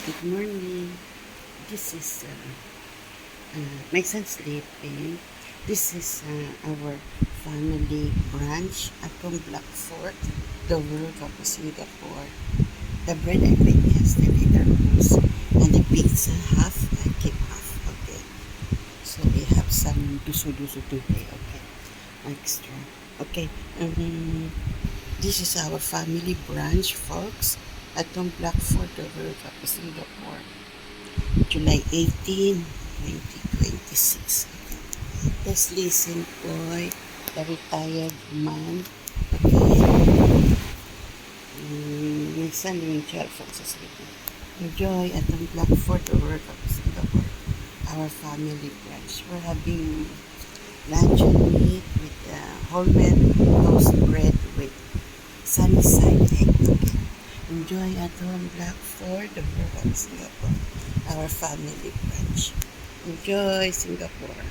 Good morning. This is my son sleeping. This is our family brunch at Blackford, the World Cup of Singapore. The bread I made yesterday, the rolls, and the pizza half. I keep half. Okay. So we have some dusu-dusu today. Okay. Extra. Okay. This is our family brunch, folks, at Blackford, the World Cup of Singapore. July 18, 2026. Let's listen, boy, the retired man. Okay. My son doing 12 folks asleep. Enjoy at the Blackford, the World Cup of Singapore. Our family brunch. We're having luncheon meat with wholemeal toast bread with sunny side egg. Okay. Enjoy at home Blackford, the World Cup of Singapore. Our family brunch. Enjoy Singapore.